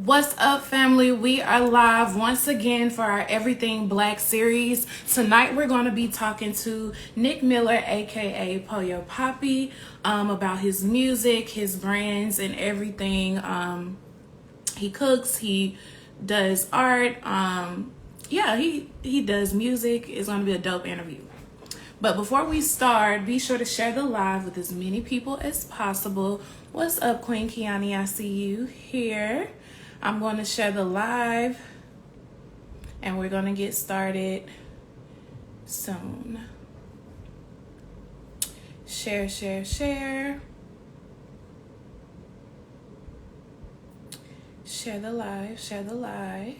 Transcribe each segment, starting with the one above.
What's up, family? We are live once again for our Everything Black series. Tonight, we're going to be talking to Nick Miller, aka Pollo Papi, about his music, his brands, and everything. He cooks, he does art. Yeah, he does music. It's going to be a dope interview. But before we start, be sure to share the live with as many people as possible. What's up, Queen Kiani? I see you here. I'm going to share the live, and we're going to get started soon. Share, share, share. Share the live, share the live.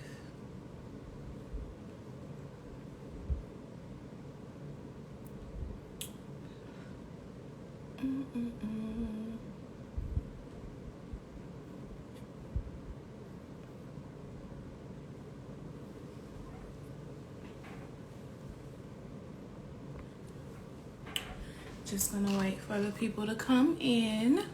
Just gonna wait for the people to come in.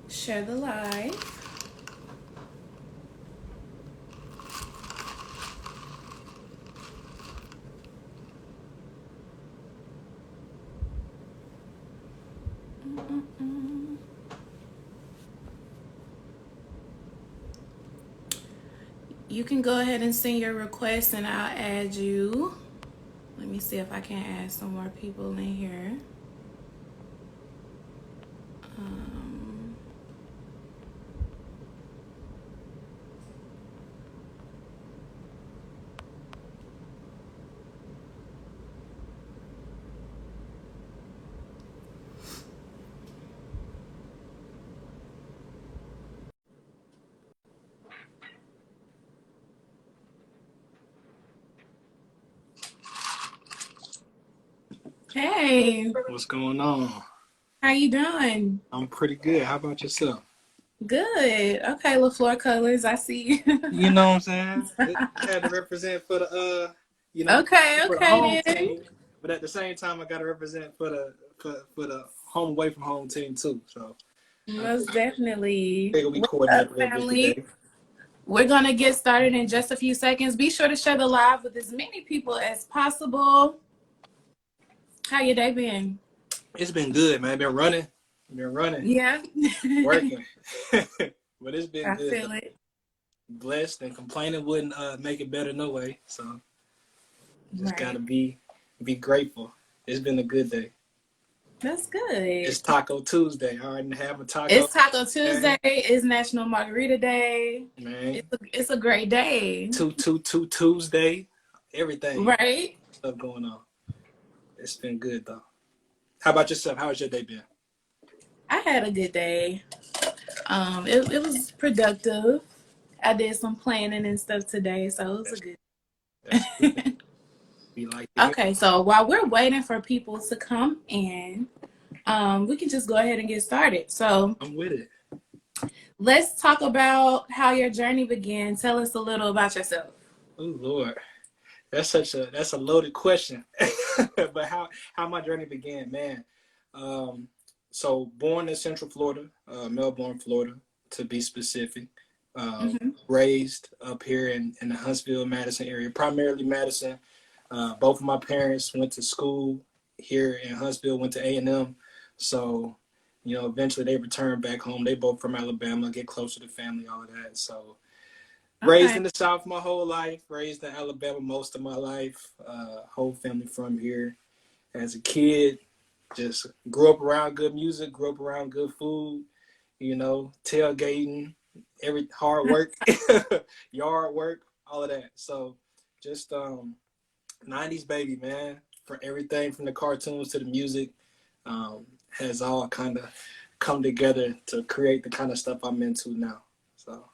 Share the live. You can go ahead and send your request and I'll add you. Let me see if I can add some more people in here. Hey, What's going on? how you doing? I'm pretty good. How about yourself? Good. Okay, LaFleur Colors, I see. You know what I'm saying? Had to represent for the Okay, for the home okay then. team, but at the same time I got to represent for the home away from home team too. So I Most definitely. figure we What's coordinate up, a little bit family? today. We're going to get started in just a few seconds. Be sure to share the live with as many people as possible. How your day been? It's been good, man. Been running, Yeah. working, but it's been I good. feel it. Blessed, and complaining wouldn't make it better no way. So just Right. gotta be grateful. It's been a good day. That's good. It's Taco Tuesday. I already have a taco. It's Taco Tuesday. It's National Margarita Day. Man, It's a great day. two Tuesday. Everything Right? stuff going on. It's been good though. How about yourself? How has your day been? I had a good day. It was productive. I did some planning and stuff today, so it was a good. That's good. We like to hear. Okay, so while we're waiting for people to come in, we can just go ahead and get started. So I'm with it. let's talk about how your journey began. Tell us a little about yourself. Oh Lord, that's a loaded question. But how my journey began, man. So born in Central Florida, Melbourne, Florida, to be specific. Raised up here in the Huntsville, Madison area, primarily Madison. Both of my parents went to school here in Huntsville, went to A&M. So, eventually they returned back home. They both from Alabama, get closer to family, all of that. So, raised Okay. in the South my whole life, raised in Alabama most of my life, whole family from here. As a kid, just grew up around good music, grew up around good food, tailgating, every hard work, yard work, all of that. So just 90s baby, man. For everything from the cartoons to the music, has all kind of come together to create the kind of stuff I'm into now. So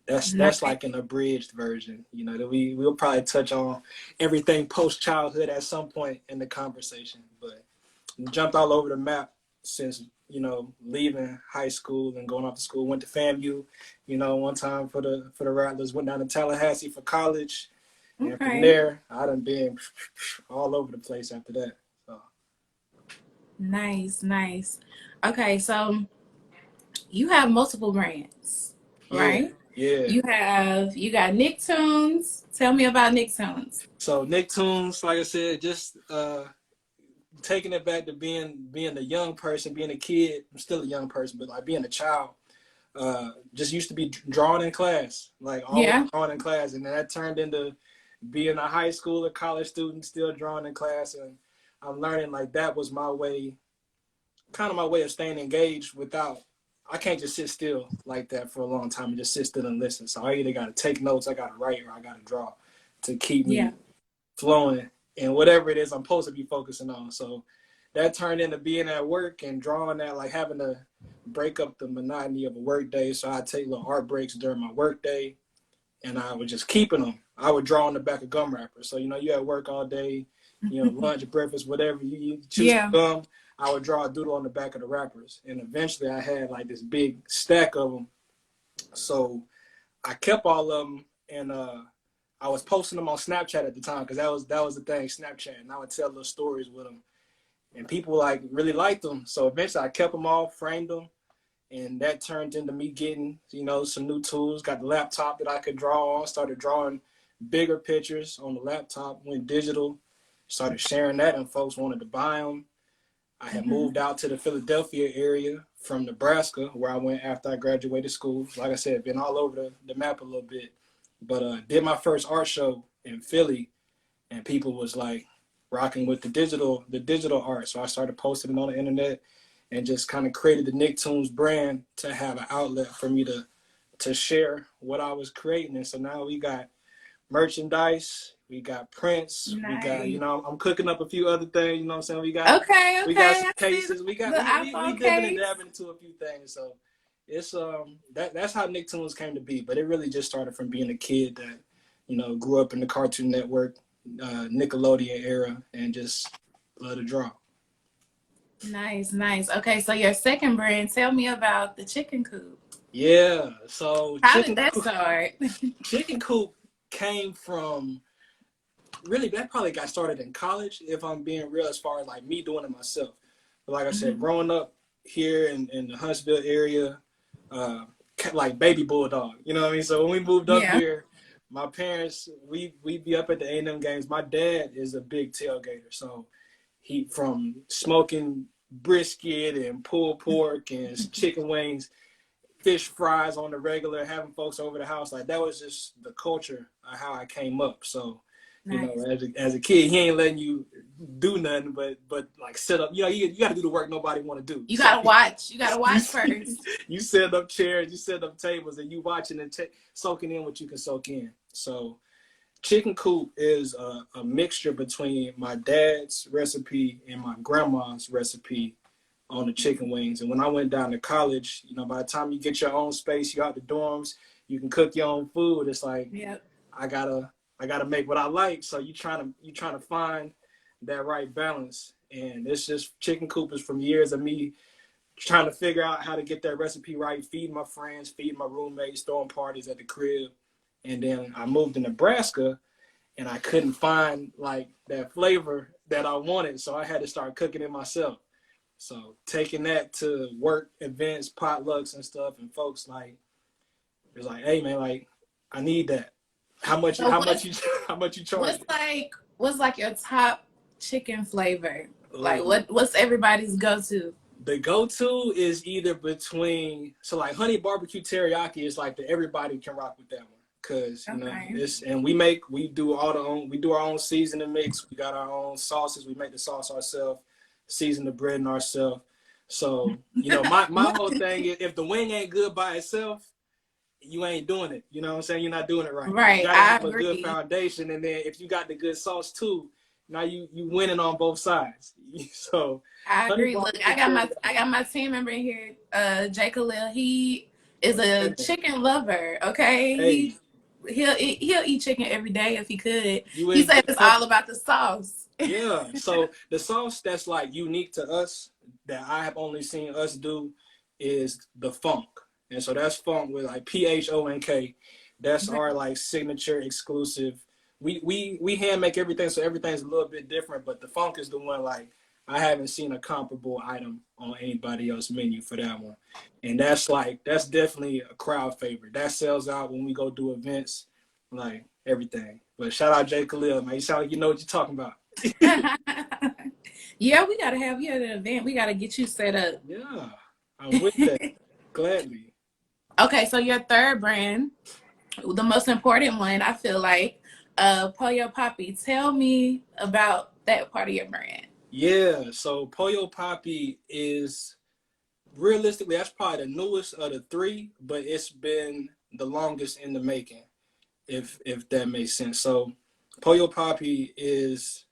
that's like an abridged version, that we'll probably touch on everything post childhood at some point in the conversation, but jumped all over the map since leaving high school and going off to school. Went to FAMU, one time for the Rattlers. Went down to Tallahassee for college, and from Okay. there, I done been all over the place after that. So. Nice, nice. Okay, so you have multiple brands, Yeah, right? yeah. You got Nicktoons. Tell me about Nicktoons. So Nicktoons, like I said, just taking it back to being a young person, being a kid. I'm still a young person, but like being a child. Just used to be drawing in class, like always Yeah. drawing in class, and then that turned into being a high school or college student, still drawing in class, and I'm learning like that was my way, kind of my way of staying engaged without. I can't just sit still like that for a long time and just sit still and listen. So I either got to take notes, I got to write, or I got to draw to keep Yeah. me flowing in whatever it is I'm supposed to be focusing on. So that turned into being at work and drawing that, like having to break up the monotony of a work day. So I take little art breaks during my work day, and I was just keeping them. I would draw on the back of gum wrappers. So you at work all day, lunch, breakfast, whatever you choose Yeah. gum. I would draw a doodle on the back of the wrappers, and eventually I had like this big stack of them. So I kept all of them, and I was posting them on Snapchat at the time because that was the thing, Snapchat, and I would tell little stories with them, and people like really liked them. So eventually I kept them all, framed them, and that turned into me getting some new tools. Got the laptop that I could draw on. Started drawing bigger pictures on the laptop. Went digital. Started sharing that, and folks wanted to buy them. I had Hmm. moved out to the Philadelphia area from Nebraska, where I went after I graduated school. Like I said, been all over the map a little bit, but did my first art show in Philly, and people was like rocking with the digital art. So I started posting it on the internet, and just kind of created the Nicktoons brand to have an outlet for me to share what I was creating. And so now we got merchandise, we got prints, we got, Nice. I'm cooking up a few other things, you know what I'm saying? Okay, We got okay. some I see cases, we got the we iPhone dipping and case. dabbing into a few things. So it's that's how Nicktoons came to be. But it really just started from being a kid that, grew up in the Cartoon Network, Nickelodeon era, and just love to draw. Nice, nice. Okay, so your second brand, tell me about the chicken coop. Yeah. So How did that start? Chicken Coop came from, really, that probably got started in college, if I'm being real, as far as like me doing it myself. But like I said, Hmm. growing up here in the Huntsville area, uh, like baby bulldog, you know what I mean? So when we moved up Yeah. here, my parents, we'd be up at the A&M games. My dad is a big tailgater, so he, from smoking brisket and pulled pork and chicken wings, fish fries on the regular, having folks over the house, like that was just the culture of how I came up. So, Nice. as a kid, he ain't letting you do nothing but like set up. You got to do the work nobody want to do. You So gotta watch. You gotta you watch first. you set up chairs, you set up tables, and you watching and soaking in what you can soak in. So chicken coop is a mixture between my dad's recipe and my grandma's recipe on the chicken wings. And when I went down to college, by the time you get your own space, you out the dorms, you can cook your own food. It's like Yep. I gotta make what I like. So you trying to find that right balance. And it's just chicken coop is from years of me trying to figure out how to get that recipe right, feed my friends, feed my roommates, throwing parties at the crib. And then I moved to Nebraska, and I couldn't find like that flavor that I wanted. So I had to start cooking it myself. So taking that to work events, potlucks and stuff, and folks like, it's like, hey man, like I need that. How much So how much you how much you charge? what's like your top chicken flavor? Like Oh, what's everybody's go to? the go-to is either between, so like honey barbecue teriyaki is like the everybody can rock with that one, because Okay. this, and we do our own seasoning mix. We got our own sauces. We make the sauce ourselves, season the bread and ourselves. So my whole thing is, if the wing ain't good by itself, you ain't doing it. You know what I'm saying? You're not doing it right. You Right. got to I have a good agree. foundation, and then if you got the good sauce too, now you winning on both sides. So I honey agree. Look, barbecue teriyaki. I got my team member in here, Jay Khalil. He is a chicken lover. Okay. Hey, He'll eat chicken every day if he could. you He ain't said good it's enough. all about the sauce. Yeah. So the sauce that's like unique to us, that I have only seen us do is the funk. And so that's funk with like PHONK. That's our like signature exclusive. We hand make everything, so everything's a little bit different, but the funk is the one like I haven't seen a comparable item on anybody else's menu for that one. And that's definitely a crowd favorite. That sells out when we go do events, like everything. But shout out Jay Khalil, man. You sound like you know what you're talking about. Yeah, we gotta have you at an event. We gotta get you set up. Yeah, I'm with that. Gladly. Okay, so your third brand, the most important one, I feel like, Pollo Papi. Tell me about that part of your brand. Yeah, so Pollo Papi is realistically that's probably the newest of the three, but it's been the longest in the making, if that makes sense. So Pollo Papi is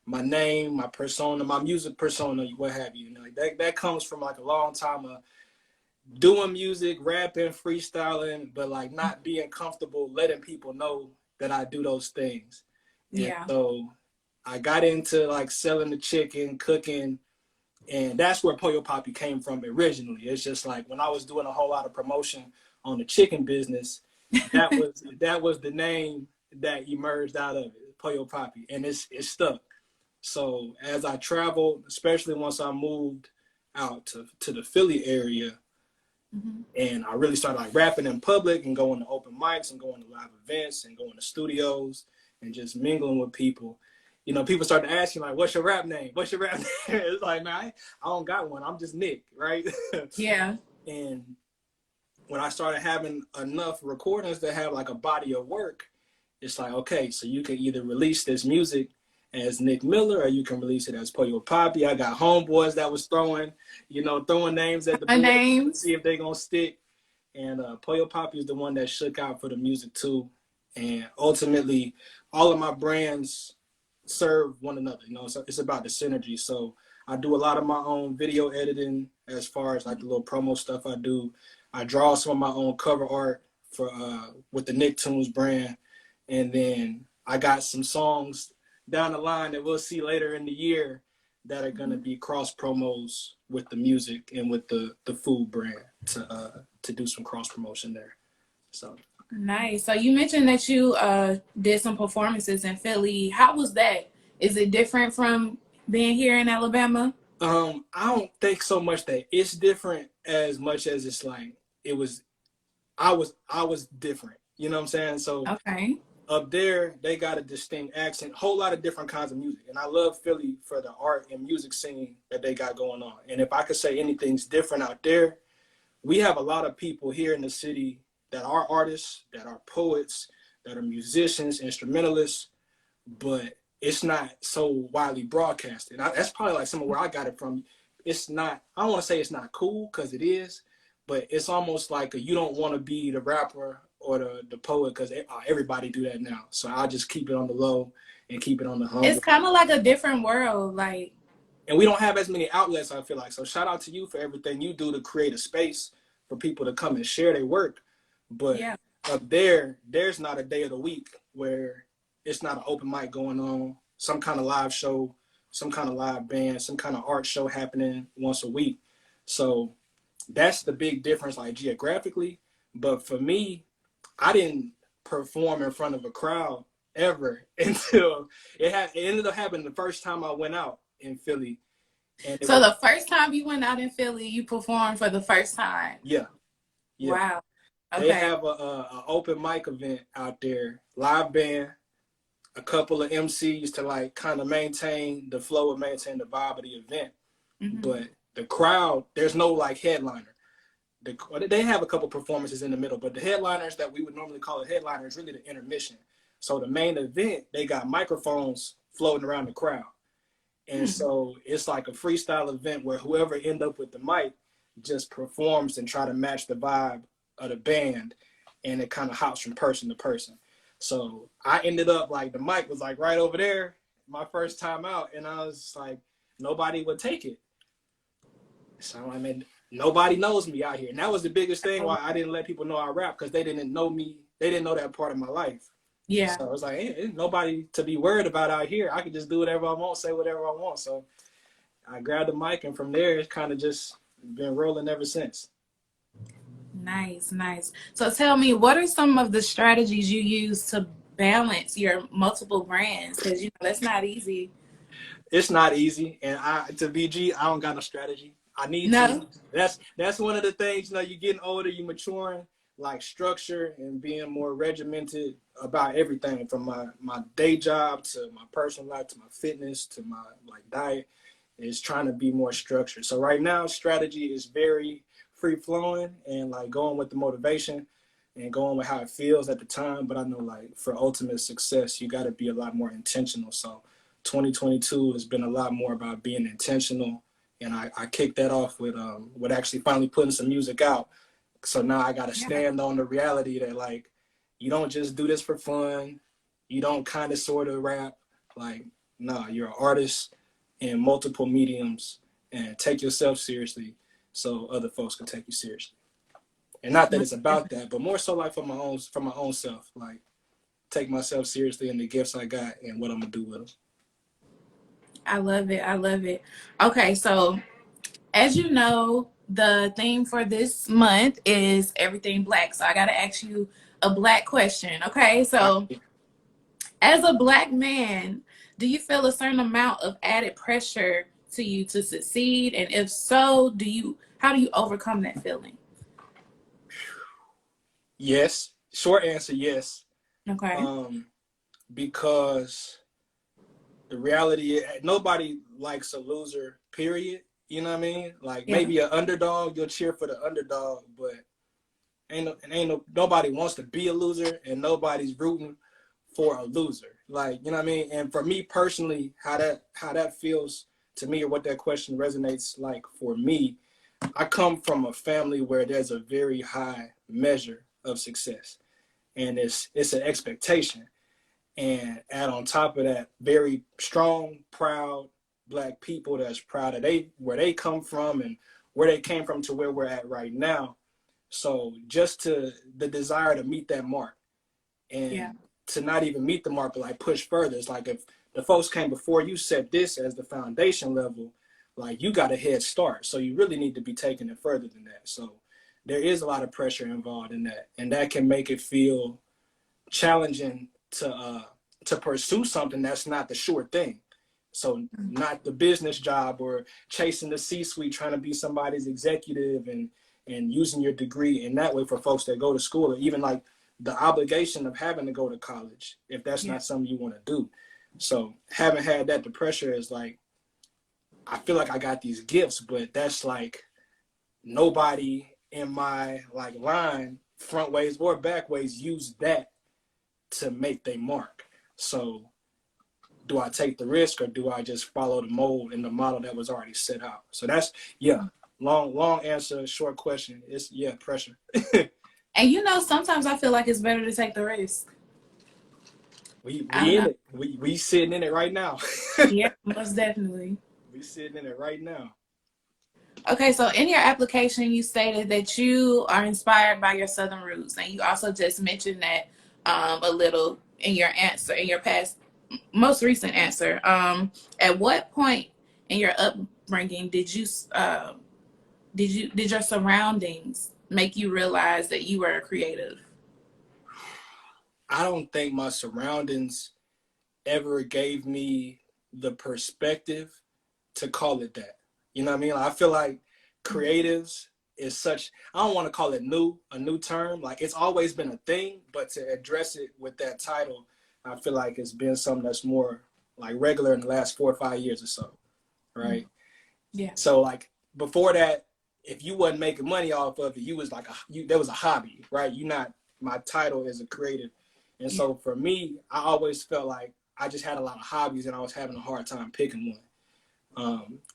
my name, my persona, my music persona, what have you. You know, like that comes from like a long time of doing music, rapping, freestyling, but like not being comfortable letting people know that I do those things. And Yeah. so I got into like selling the chicken, cooking, and that's where Pollo Papi came from originally. It's just like when I was doing a whole lot of promotion on the chicken business, that was the name that emerged out of it, Pollo Papi, and it's stuck. So as I traveled, especially once I moved out to the Philly area, and I really started like rapping in public and going to open mics and going to live events and going to studios and just mingling with people. You know, people started asking like, "What's your rap name? What's your rap name?" It's like, man, I don't got one. I'm just Nick, right? Yeah. And when I started having enough recordings to have like a body of work, it's like, okay, so you can either release this music as Nick Miller or you can release it as Pollo Papi. I got homeboys that was throwing names at the My board to names. see if they're gonna stick. And Pollo Papi is the one that shook out for the music too. And ultimately, all of my brands serve one another. You know, so it's about the synergy. So I do a lot of my own video editing as far as like the little promo stuff I do. I draw some of my own cover art for with the Nicktoons brand. And then I got some songs down the line that we'll see later in the year that are gonna be cross promos with the music and with the food brand to do some cross promotion there. So Nice. So you mentioned that you did some performances in Philly. How was that? Is it different from being here in Alabama? I don't think so much that it's different as much as it's like it was. I was different. You know what I'm saying? So Okay. up there, they got a distinct accent, whole lot of different kinds of music. And I love Philly for the art and music scene that they got going on. And if I could say anything's different out there, we have a lot of people here in the city that are artists, that are poets, that are musicians, instrumentalists, but it's not so widely broadcasted. That's probably like some of where I got it from. It's not, I don't want to say it's not cool because it is, but it's almost like you don't want to be the rapper or the poet because everybody do that now. So I'll just keep it on the low and keep it on the It's humble. kind of like a different world. Like, And we don't have as many outlets, I feel like. So shout out to you for everything you do to create a space for people to come and share their work. But yeah. up there, there's not a day of the week where it's not an open mic going on, some kind of live show, some kind of live band, some kind of art show happening once a week. So that's the big difference, like geographically. But for me, I didn't perform in front of a crowd ever until it ended up happening the first time I went out in Philly. And So the first time you went out in Philly, you performed for the first time. yeah. Wow. They Okay. have a open mic event out there, live band, a couple of MCs to like kind of maintain the flow and maintain the vibe of the event. But the crowd, there's no like headliner. They have a couple performances in the middle, but the headliners that we would normally call a headliner is really the intermission. So the main event, they got microphones floating around the crowd. And so it's like a freestyle event where whoever end up with the mic just performs and try to match the vibe of the band, and it kind of hops from person to person. So I ended up like the mic was like right over there my first time out, and I was like, nobody would take it. So I mean, nobody knows me out here, and that was the biggest thing why I didn't let people know I rap, because they didn't know me. They didn't know that part of my life. Yeah. So I was like, hey, nobody to be worried about out here. I could just do whatever I want, say whatever I want. So I grabbed the mic, and from there, it's kind of just been rolling ever since. Nice, nice. So tell me, what are some of the strategies you use to balance your multiple brands? Because that's not easy. It's not easy, and to BG, I don't got no strategy. I need to. No. That's one of the things. You getting older, you maturing, like structure and being more regimented about everything from my day job to my personal life to my fitness to my like diet is trying to be more structured. So right now, strategy is very free flowing and like going with the motivation and going with how it feels at the time. But I know like for ultimate success, you got to be a lot more intentional. So 2022 has been a lot more about being intentional. And I kicked that off with actually finally putting some music out. So now I got to Yeah. stand on the reality that like, you don't just do this for fun. You don't kind of sort of rap. Like, nah, you're an artist in multiple mediums and take yourself seriously so other folks can take you seriously. And not that it's about that, but more so like for my own self. Like, take myself seriously and the gifts I got and what I'm gonna do with them. I love it. I love it. Okay, so as you know, the theme for this month is everything black. So I got to ask you a black question. Okay, so Right? as a black man, do you feel a certain amount of added pressure to you to succeed? And if so, how do you overcome that feeling? Yes. Short answer, yes. Okay. Um, because the reality is nobody likes a loser, period. You know what I mean? Like Yeah. maybe an underdog, you'll cheer for the underdog, but nobody wants to be a loser and nobody's rooting for a loser. Like, you know what I mean? And for me personally, how that feels to me or what that question resonates like for me, I come from a family where there's a very high measure of success and it's an expectation. And add on top of that, very strong, proud black people that's proud of where they come from and where they came from to where we're at right now. So just to the desire to meet that mark Yeah. and to not even meet the mark, but like push further. It's like if the folks came before you set this as the foundation level, like you got a head start. So you really need to be taking it further than that. So there is a lot of pressure involved in that. And that can make it feel challenging to pursue something that's not the sure thing. So not the business job or chasing the C-suite, trying to be somebody's executive and using your degree in that way for folks that go to school, or even like the obligation of having to go to college if that's Yeah. not something you want to do. So having had that, the pressure is like, I feel like I got these gifts, but that's like nobody in my like line, front ways or back ways, use that to make their mark. So do I take the risk or do I just follow the mold and the model that was already set out? So that's, yeah, long answer, short question. It's, yeah, pressure. And sometimes I feel like it's better to take the risk. we I don't we in know. it. We sitting in it right now. Yeah, most definitely. We sitting in it right now. Okay, so in your application, you stated that you are inspired by your Southern roots, and you also just mentioned that a little in your answer, in your most recent answer. At what point in your upbringing did your surroundings make you realize that you were a creative? I don't think my surroundings ever gave me the perspective to call it that. You know what I mean? Like, I feel like creatives is such, I don't want to call it a new term. Like it's always been a thing, but to address it with that title, I feel like it's been something that's more like regular in the last 4 or 5 years or so. Right. Yeah. So like before that, if you wasn't making money off of it, you was like, there was a hobby, right? You not, my title is a creative. And Yeah. so for me, I always felt like I just had a lot of hobbies and I was having a hard time picking one.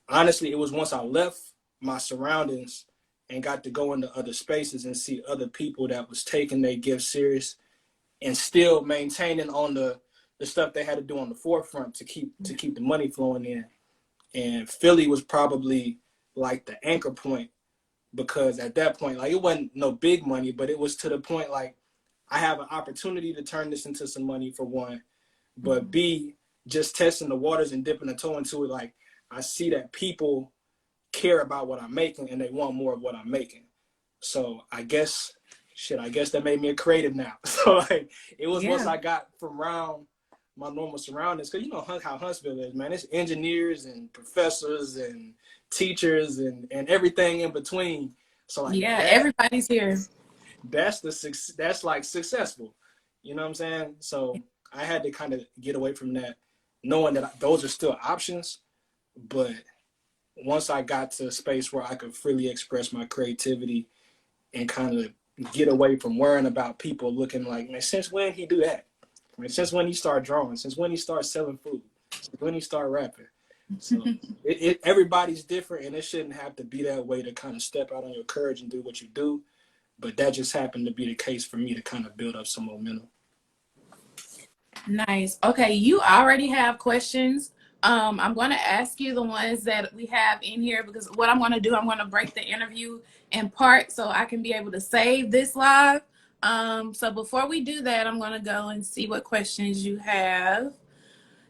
Honestly, it was once I left my surroundings and got to go into other spaces and see other people that was taking their gifts serious and still maintaining on the stuff they had to do on the forefront to keep the money flowing in. And Philly was probably like the anchor point because at that point, like it wasn't no big money, but it was to the point like I have an opportunity to turn this into some money for one, but B, just testing the waters and dipping a toe into it, like I see that people care about what I'm making and they want more of what I'm making. So I guess that made me a creative now. So like it was once Yeah. I got from around my normal surroundings, because you know how Huntsville is, man. It's engineers and professors and teachers and everything in between. So like Yeah, everybody's here. that's like successful. You know what I'm saying? So I had to kind of get away from that, knowing that those are still options. But once I got to a space where I could freely express my creativity and kind of get away from worrying about people looking like, man, since when he do that? I mean, since when he start drawing? Since when he start selling food? Since when he start rapping? So everybody's different, and it shouldn't have to be that way to kind of step out on your courage and do what you do. But that just happened to be the case for me to kind of build up some momentum. Nice. Okay, you already have questions. I'm going to ask you the ones that we have in here, because what I'm going to do, I'm going to break the interview in parts so I can be able to save this live. So before we do that, I'm going to go and see what questions you have.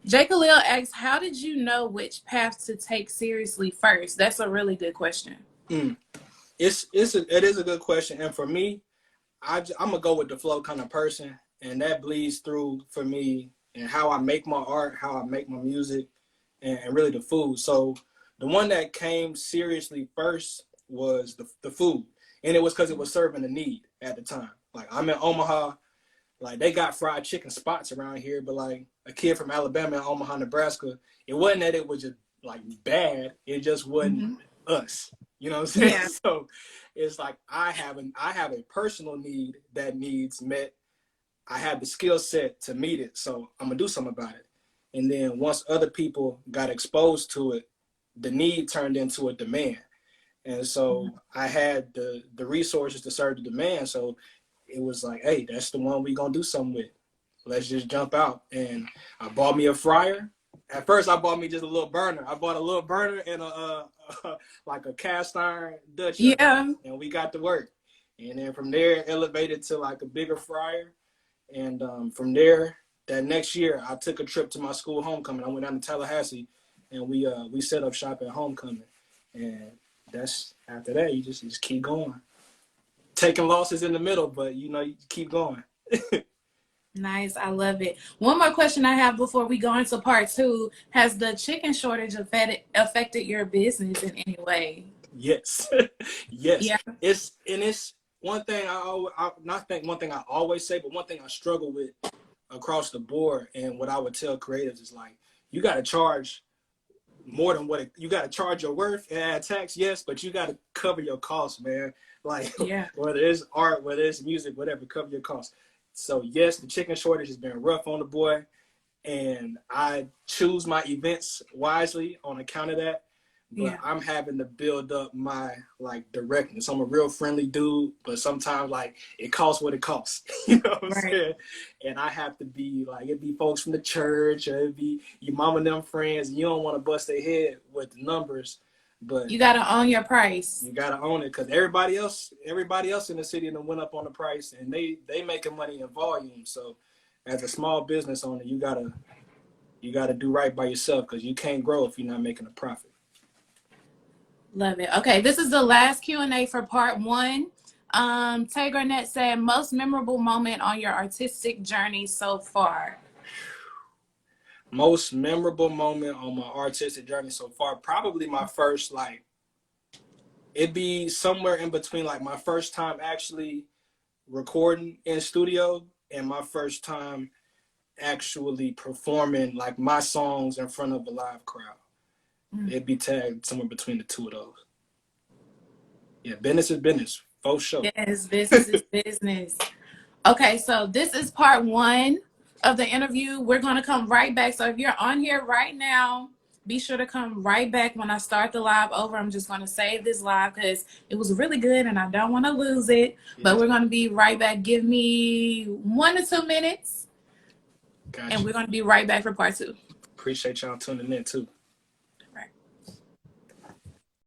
Jay Khalil asks, how did you know which path to take seriously first? That's a really good question. It is a good question, and for me, I'm gonna go with the flow kind of person, and that bleeds through for me and how I make my art, how I make my music, and really the food. So the one that came seriously first was the food, and it was because it was serving a need at the time. Like I'm in Omaha, like they got fried chicken spots around here, but like a kid from Alabama and Omaha, Nebraska, it wasn't that it was just like bad. It just wasn't us. You know what I'm saying? Yeah. So it's like I have a personal need that needs met. I have the skill set to meet it, so I'm gonna do something about it. And then once other people got exposed to it, the need turned into a demand. And so I had the resources to serve the demand. So it was like, hey, that's the one we gonna do something with. Let's just jump out. And I bought me a fryer. At first, I bought me just a little burner. I bought a little burner and like a cast iron Dutch oven, Yeah. and we got to work. And then from there, elevated to like a bigger fryer. And from there, that next year, I took a trip to my school homecoming. I went down to Tallahassee, and we set up shop at homecoming. And that's after that, you just keep going, taking losses in the middle, but you keep going. Nice. I love it. One more question I have before we go into part 2. Has the chicken shortage affected your business in any way? Yes. Yes. Yeah. It's one thing one thing I always say, but one thing I struggle with across the board. And what I would tell creatives is like, you got to charge more than you got to charge your worth and add tax. Yes. But you got to cover your costs, man. Like Yeah. whether it's art, whether it's music, whatever, cover your costs. So yes, the chicken shortage has been rough on the boy, and I choose my events wisely on account of that. But Yeah. I'm having to build up my like directness. I'm a real friendly dude, but sometimes like it costs what it costs. You know what I'm Right. saying? And I have to be like, it'd be folks from the church, or it'd be your mom and them friends, and you don't want to bust their head with the numbers, but You got to own your price. you gotta own it, because everybody else in the city then went up on the price, and they making money in volume. So as a small business owner, you gotta do right by yourself, because you can't grow if you're not making a profit. Love it. Okay, this is the last Q&A for part 1. Tay Garnett said, most memorable moment on your artistic journey so far? Most memorable moment on my artistic journey so far, probably my first, like, it'd be somewhere in between like my first time actually recording in studio and my first time actually performing like my songs in front of a live crowd. It'd be tagged somewhere between the two of those. Yeah, business is business, for sure. Yes, business is business. Okay, so this is part 1 of the interview. We're going to come right back. So if you're on here right now, be sure to come right back when I start the live over. I'm just going to save this live because it was really good and I don't want to lose it. Yeah. But we're going to be right back. Give me 1 to 2 minutes. Gotcha. And we're going to be right back for part 2. Appreciate y'all tuning in too.